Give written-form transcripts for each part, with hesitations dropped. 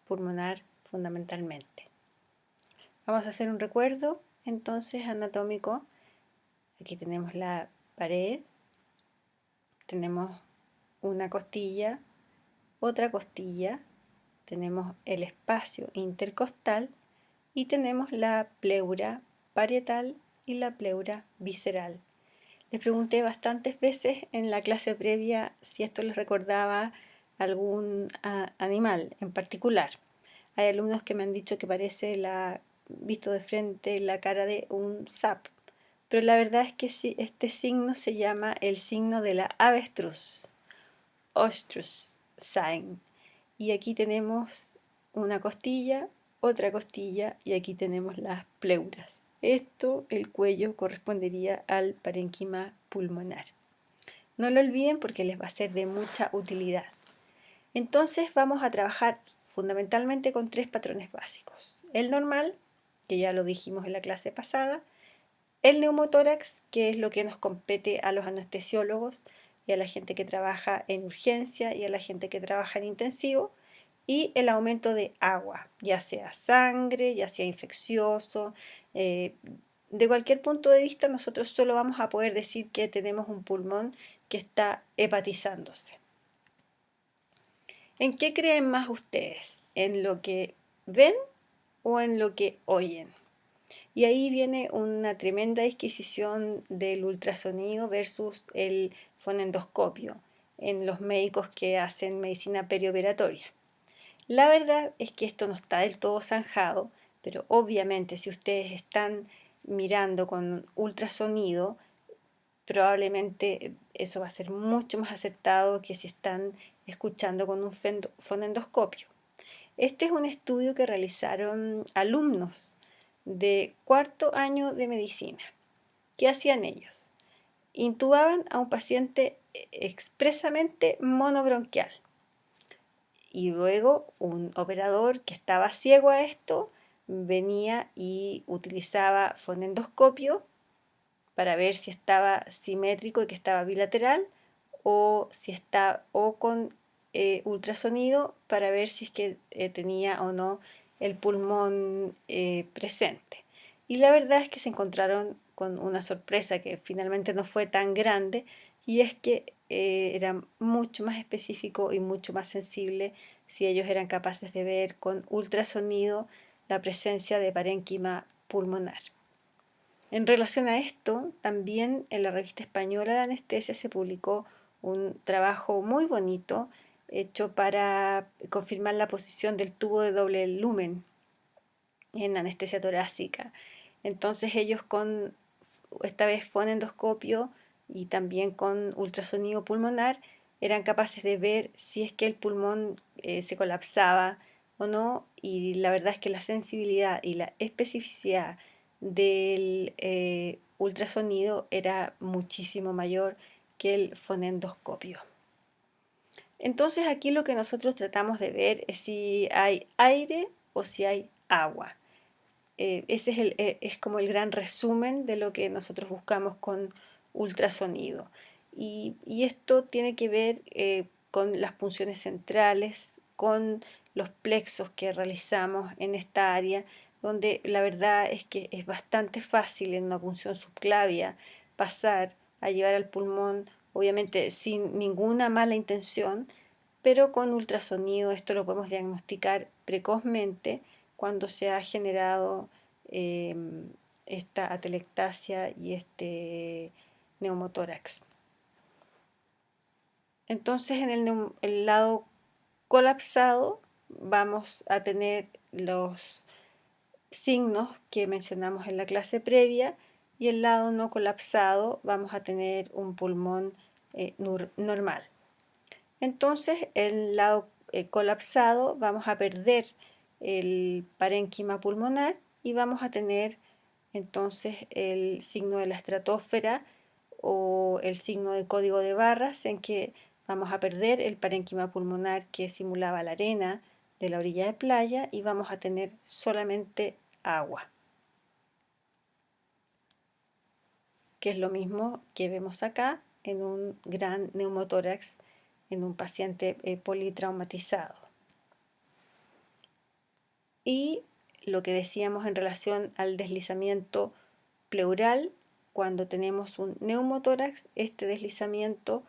pulmonar fundamentalmente. Vamos a hacer un recuerdo entonces anatómico. Aquí tenemos la pared, tenemos una costilla, otra costilla, tenemos el espacio intercostal y tenemos la pleura parietal y la pleura visceral. Les pregunté bastantes veces en la clase previa si esto les recordaba algún animal en particular. Hay alumnos que me han dicho que parece, visto de frente, la cara de un sapo, pero la verdad es que sí, este signo se llama el signo de la avestruz, Ostrich sign. Y aquí tenemos una costilla, otra costilla y aquí tenemos las pleuras. Esto, el cuello, correspondería al parénquima pulmonar. No lo olviden porque les va a ser de mucha utilidad. Entonces vamos a trabajar fundamentalmente con tres patrones básicos. El normal, que ya lo dijimos en la clase pasada, el neumotórax, que es lo que nos compete a los anestesiólogos y a la gente que trabaja en urgencia y a la gente que trabaja en intensivo, y el aumento de agua, ya sea sangre, ya sea infeccioso. De cualquier punto de vista, nosotros solo vamos a poder decir que tenemos un pulmón que está hepatizándose. ¿En qué creen más ustedes? ¿En lo que ven o en lo que oyen? Y ahí viene una tremenda disquisición del ultrasonido versus el fonendoscopio en los médicos que hacen medicina perioperatoria. La verdad es que esto no está del todo zanjado, pero obviamente si ustedes están mirando con ultrasonido, probablemente eso va a ser mucho más acertado que si están escuchando con un fonendoscopio. Este es un estudio que realizaron alumnos de cuarto año de medicina. ¿Qué hacían ellos? Intubaban a un paciente expresamente monobronquial y luego un operador que estaba ciego a esto venía y utilizaba fonendoscopio para ver si estaba simétrico y que estaba bilateral o con ultrasonido para ver si es que tenía o no el pulmón presente. Y la verdad es que se encontraron con una sorpresa que finalmente no fue tan grande, y es que era mucho más específico y mucho más sensible si ellos eran capaces de ver con ultrasonido la presencia de parénquima pulmonar. En relación a esto, también en la Revista Española de Anestesia se publicó un trabajo muy bonito hecho para confirmar la posición del tubo de doble lumen en anestesia torácica. Entonces ellos con esta vez fonendoscopio y también con ultrasonido pulmonar eran capaces de ver si es que el pulmón se colapsaba o no, y la verdad es que la sensibilidad y la especificidad del ultrasonido era muchísimo mayor que el fonendoscopio. Entonces aquí lo que nosotros tratamos de ver es si hay aire o si hay agua. Ese es como el gran resumen de lo que nosotros buscamos con ultrasonido. Y esto tiene que ver con las punciones centrales, con los plexos que realizamos en esta área, donde la verdad es que es bastante fácil en una punción subclavia pasar a llevar al pulmón, obviamente sin ninguna mala intención, pero con ultrasonido esto lo podemos diagnosticar precozmente cuando se ha generado esta atelectasia y este neumotórax. Entonces en el lado colapsado vamos a tener los signos que mencionamos en la clase previa, y el lado no colapsado vamos a tener un pulmón normal. Entonces el lado colapsado vamos a perder el parénquima pulmonar y vamos a tener entonces el signo de la estratosfera o el signo de código de barras, en que vamos a perder el parénquima pulmonar que simulaba la arena de la orilla de playa y vamos a tener solamente agua, que es lo mismo que vemos acá en un gran neumotórax en un paciente politraumatizado. Y lo que decíamos en relación al deslizamiento pleural, cuando tenemos un neumotórax, este deslizamiento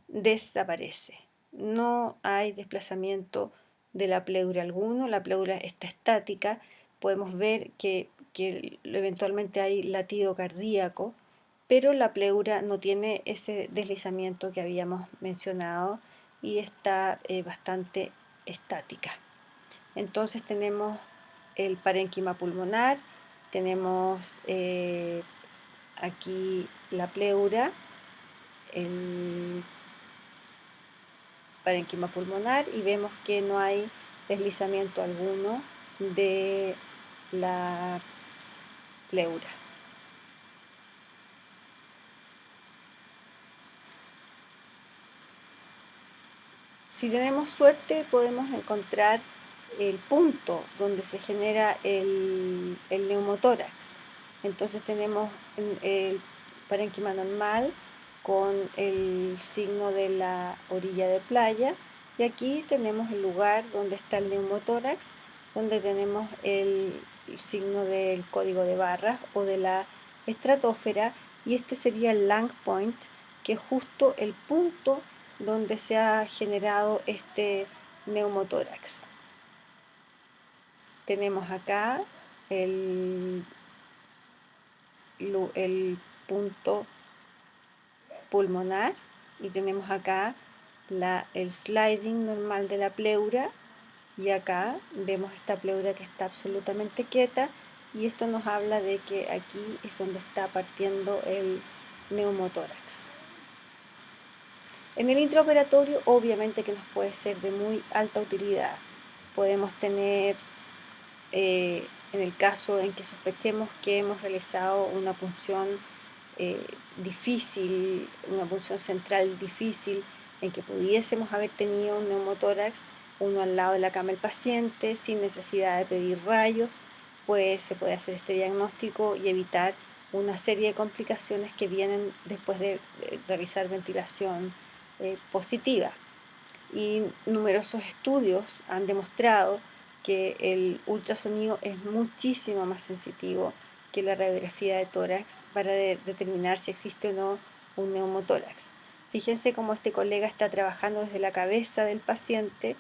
desaparece. No hay desplazamiento de la pleura alguno, la pleura está estática. Podemos ver que eventualmente hay latido cardíaco, pero la pleura no tiene ese deslizamiento que habíamos mencionado y está bastante estática. Entonces tenemos el parénquima pulmonar, tenemos aquí la pleura, el parénquima pulmonar y vemos que no hay deslizamiento alguno de la pleura. Si tenemos suerte podemos encontrar el punto donde se genera el neumotórax. Entonces tenemos el parénquima normal con el signo de la orilla de playa y aquí tenemos el lugar donde está el neumotórax, donde tenemos el signo del código de barras o de la estratosfera y este sería el Lang Point, que es justo el punto donde se ha generado este neumotórax. Tenemos acá el, el punto pulmonar y tenemos acá el sliding normal de la pleura y acá vemos esta pleura que está absolutamente quieta y esto nos habla de que aquí es donde está partiendo el neumotórax. En el intraoperatorio obviamente que nos puede ser de muy alta utilidad. Podemos tener, en el caso en que sospechemos que hemos realizado una punción difícil, una punción central difícil, en que pudiésemos haber tenido un neumotórax, uno al lado de la cama del paciente, sin necesidad de pedir rayos, pues se puede hacer este diagnóstico y evitar una serie de complicaciones que vienen después de realizar ventilación positiva. Y numerosos estudios han demostrado que el ultrasonido es muchísimo más sensitivo que la radiografía de tórax para determinar si existe o no un neumotórax. Fíjense cómo este colega está trabajando desde la cabeza del paciente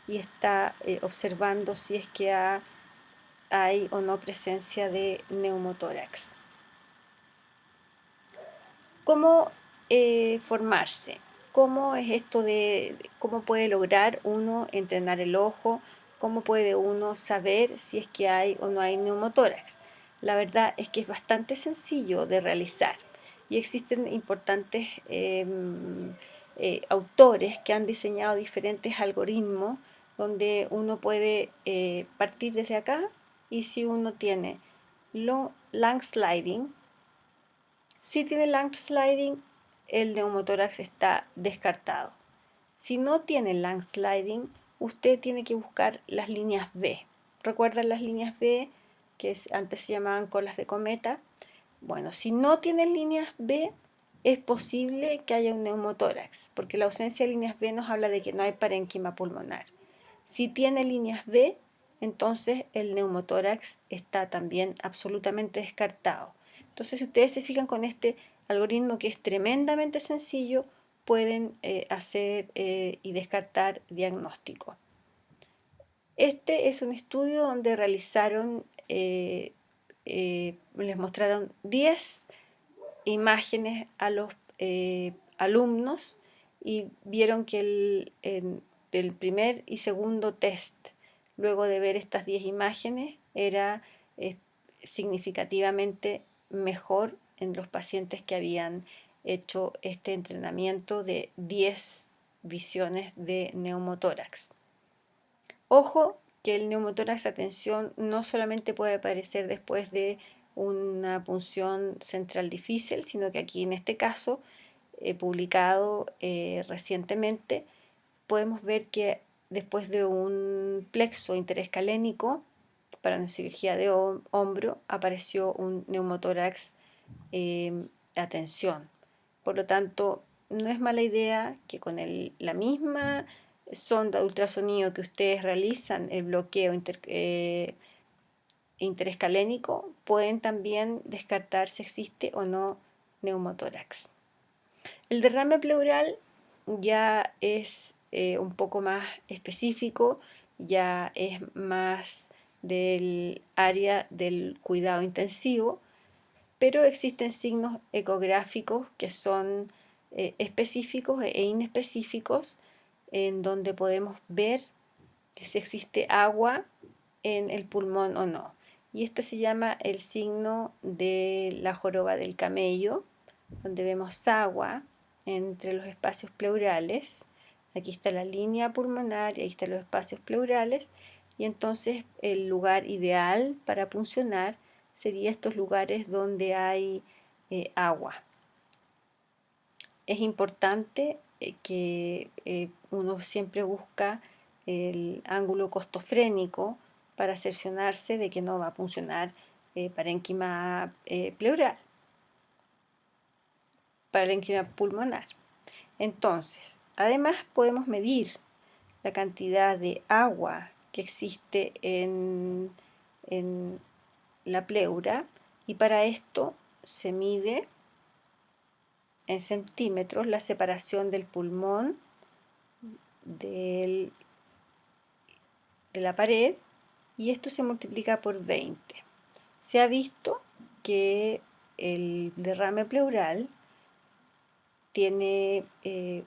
y está observando si es que hay o no presencia de neumotórax. ¿Cómo formarse? ¿Cómo es esto cómo puede lograr uno entrenar el ojo? ¿Cómo puede uno saber si es que hay o no hay neumotórax? La verdad es que es bastante sencillo de realizar y existen importantes autores que han diseñado diferentes algoritmos donde uno puede partir desde acá y si uno tiene lung sliding, si tiene lung sliding, el neumotórax está descartado. Si no tiene lung sliding, usted tiene que buscar las líneas B. ¿Recuerdan las líneas B que antes se llamaban colas de cometa? Bueno, si no tiene líneas B, es posible que haya un neumotórax, porque la ausencia de líneas B nos habla de que no hay parénquima pulmonar. Si tiene líneas B, entonces el neumotórax está también absolutamente descartado. Entonces, si ustedes se fijan con este algoritmo que es tremendamente sencillo, pueden hacer y descartar diagnóstico. Este es un estudio donde realizaron, les mostraron 10 imágenes a los alumnos y vieron que el primer y segundo test, luego de ver estas 10 imágenes, era significativamente mejor en los pacientes que habían hecho este entrenamiento de 10 visiones de neumotórax. Ojo que el neumotórax a tensión no solamente puede aparecer después de una punción central difícil, sino que aquí en este caso, publicado recientemente, podemos ver que después de un plexo interescalénico para una cirugía de hombro apareció un neumotórax a tensión. Por lo tanto, no es mala idea que con la misma sonda de ultrasonido que ustedes realizan el bloqueo interescalénico, pueden también descartar si existe o no neumotórax. El derrame pleural ya es un poco más específico, ya es más del área del cuidado intensivo, pero existen signos ecográficos que son específicos e inespecíficos, en donde podemos ver si existe agua en el pulmón o no. Y este se llama el signo de la joroba del camello, donde vemos agua entre los espacios pleurales. Aquí está la línea pulmonar y ahí están los espacios pleurales. Y entonces el lugar ideal para puncionar sería estos lugares donde hay agua. Es importante que uno siempre busca el ángulo costofrénico para cerciorarse de que no va a puncionar parénquima pleural, parénquima pulmonar. Entonces, además podemos medir la cantidad de agua que existe en la pleura, y para esto se mide en centímetros la separación del pulmón de la pared, y esto se multiplica por 20. Se ha visto que el derrame pleural tiene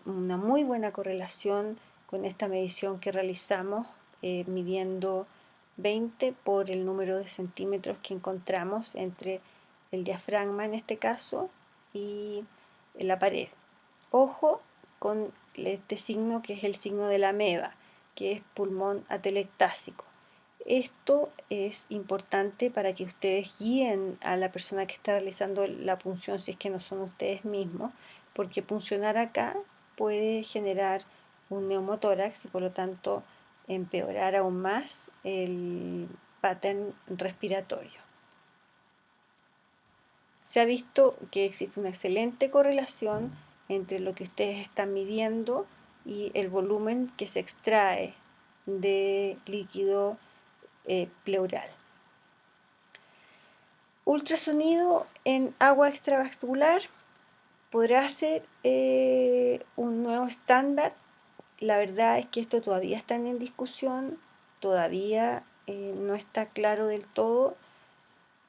una muy buena correlación con esta medición que realizamos, midiendo 20 por el número de centímetros que encontramos entre el diafragma en este caso y la pared. Ojo con este signo, que es el signo de la ameba, que es pulmón atelectásico. Esto es importante para que ustedes guíen a la persona que está realizando la punción, si es que no son ustedes mismos, porque puncionar acá puede generar un neumotórax y por lo tanto empeorar aún más el patrón respiratorio. Se ha visto que existe una excelente correlación entre lo que ustedes están midiendo y el volumen que se extrae de líquido pleural. Ultrasonido en agua extravascular podrá ser un nuevo estándar. La verdad es que esto todavía está en discusión, todavía no está claro del todo,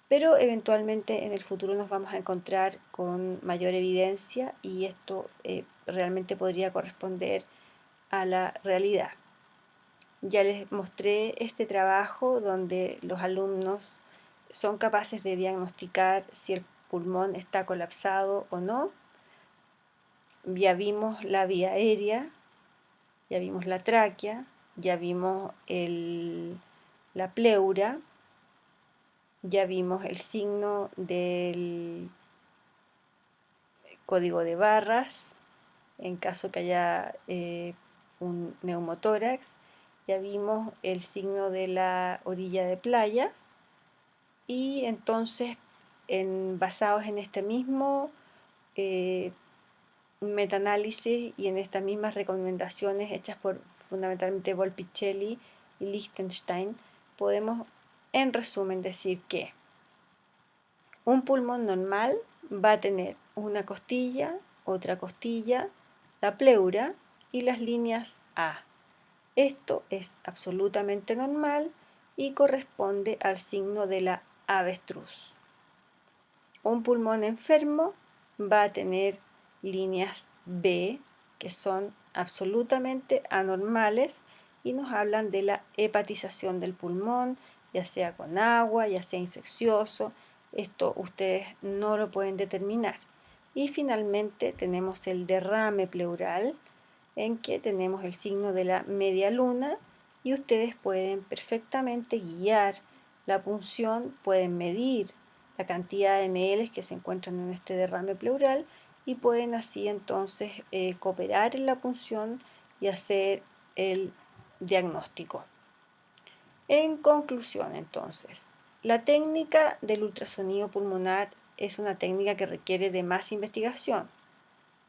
pero eventualmente en el futuro nos vamos a encontrar con mayor evidencia y esto realmente podría corresponder a la realidad. Ya les mostré este trabajo donde los alumnos son capaces de diagnosticar si el pulmón está colapsado o no. Ya vimos la vía aérea, ya vimos la tráquea, ya vimos la pleura, ya vimos el signo del código de barras en caso que haya un neumotórax, ya vimos el signo de la orilla de playa, y entonces basados en este mismo metaanálisis y en estas mismas recomendaciones hechas por fundamentalmente Volpicelli y Lichtenstein, podemos en resumen decir que un pulmón normal va a tener una costilla, otra costilla, la pleura y las líneas A. Esto es absolutamente normal y corresponde al signo de la avestruz. Un pulmón enfermo va a tener líneas B, que son absolutamente anormales y nos hablan de la hepatización del pulmón, ya sea con agua, ya sea infeccioso. Esto ustedes no lo pueden determinar. Y finalmente tenemos el derrame pleural, en que tenemos el signo de la media luna, y ustedes pueden perfectamente guiar la punción, pueden medir la cantidad de ml que se encuentran en este derrame pleural y pueden así entonces cooperar en la punción y hacer el diagnóstico. En conclusión, entonces, la técnica del ultrasonido pulmonar es una técnica que requiere de más investigación.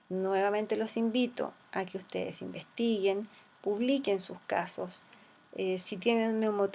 Nuevamente los invito a que ustedes investiguen publiquen sus casos. Si tienen un neumotórax,